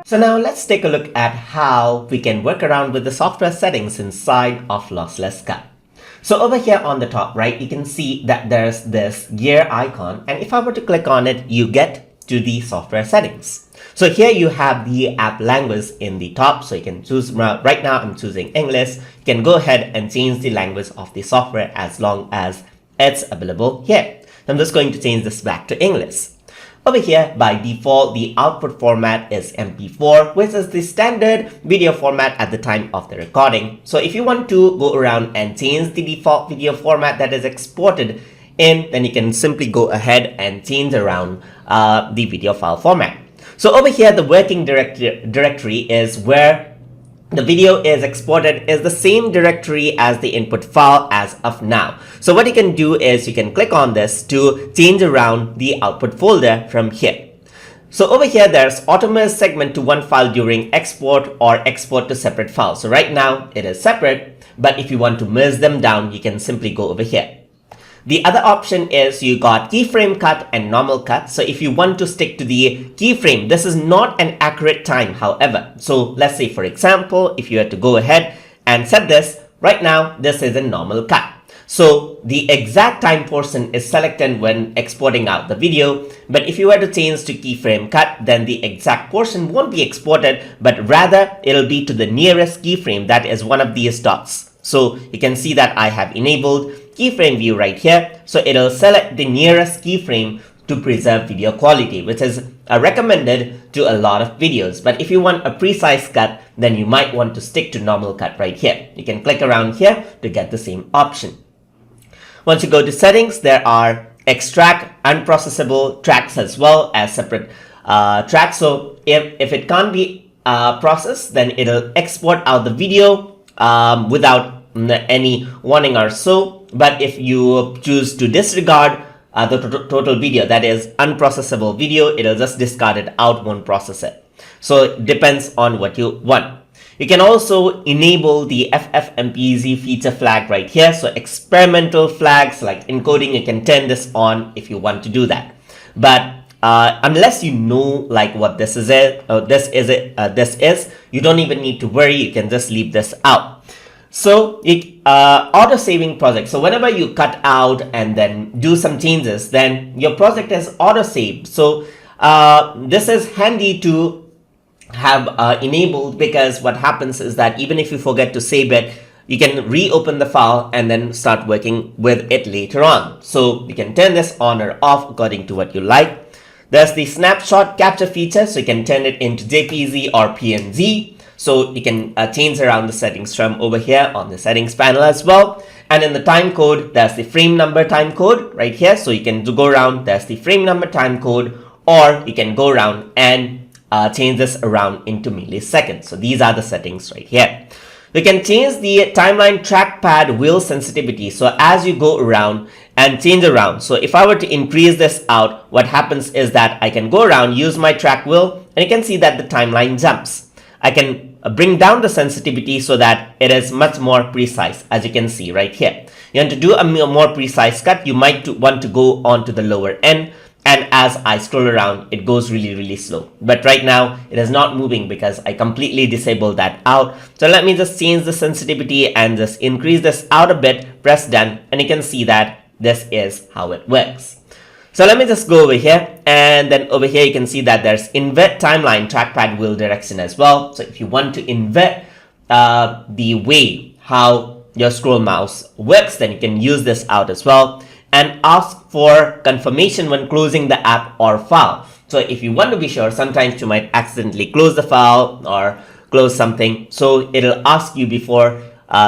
So now let's take a look at how we can work around with the software settings inside of LossLessCut. So over here on the top right, you can see that there's this gear icon, and if I were to click on it, you get to the software settings. So here you have the app language in the top, so you can choose. Right now I'm choosing English. You can go ahead and change the language of the software as long as it's available here. So I'm just going to change this back to English. Over here, by default, the output format is MP4, which is the standard video format at the time of the recording. So if you want to go around and change the default video format that is exported in, then you can simply go ahead and change around the video file format. So over here, the working directory is where the video is exported is the same directory as the input file as of now. So what you can do is you can click on this to change around the output folder from here. So over here, there's auto-merge segment to one file during export or export to separate files. So right now it is separate, but if you want to merge them down, you can simply go over here. The other option is you got keyframe cut and normal cut. So if you want to stick to the keyframe, this is not an accurate time, however. So let's say, for example, if you had to go ahead and set this, right now, this is a normal cut. So the exact time portion is selected when exporting out the video. But if you were to change to keyframe cut, then the exact portion won't be exported, but rather it'll be to the nearest keyframe, that is one of these dots. So you can see that I have enabled keyframe view right here. So it'll select the nearest keyframe to preserve video quality, which is recommended to a lot of videos. But if you want a precise cut, then you might want to stick to normal cut right here. You can click around here to get the same option. Once you go to settings, there are extract, unprocessable tracks as well as separate tracks. So if it can't be processed, then it'll export out the video without any warning or so. But if you choose to disregard the total video, that is unprocessable video, it'll just discard it out, won't process it. So it depends on what you want. You can also enable the FFmpeg feature flag right here. So experimental flags like encoding, you can turn this on if you want to do that. But unless you know like what this is, you don't even need to worry. You can just leave this out. So auto saving project. So whenever you cut out and then do some changes, then your project is auto saved. So this is handy to have enabled, because what happens is that even if you forget to save it, you can reopen the file and then start working with it later on. So you can turn this on or off according to what you like. There's the snapshot capture feature, so you can turn it into JPG or PNG. So you can change around the settings from over here on the settings panel as well. And in the time code, there's the frame number time code right here. So you can go around, there's the frame number time code, or you can go around and change this around into milliseconds. So these are the settings right here. We can change the timeline trackpad wheel sensitivity. So as you go around and change around. So if I were to increase this out, what happens is that I can go around, use my track wheel, and you can see that the timeline jumps. I can bring down the sensitivity so that it is much more precise, as you can see right here. You want to do a more precise cut, you might want to go on to the lower end. And as I scroll around, it goes really slow. But right now, it is not moving because I completely disabled that out. So let me just change the sensitivity and just increase this out a bit, press done, and you can see that this is how it works. So let me just go over here, and then over here you can see that there's invert timeline trackpad wheel direction as well. So if you want to invert the way how your scroll mouse works, then you can use this out as well. And ask for confirmation when closing the app or file. So if you want to be sure, sometimes you might accidentally close the file or close something. So it'll ask you before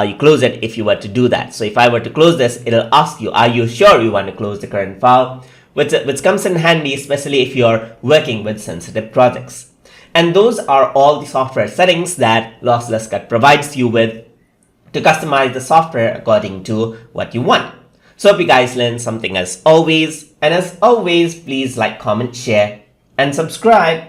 you close it if you were to do that. So if I were to close this, it'll ask you, are you sure you want to close the current file? Which comes in handy, especially if you're working with sensitive projects. And those are all the software settings that LossLessCut provides you with to customize the software according to what you want. So hope you guys learned something as always. And as always, please like, comment, share, and subscribe.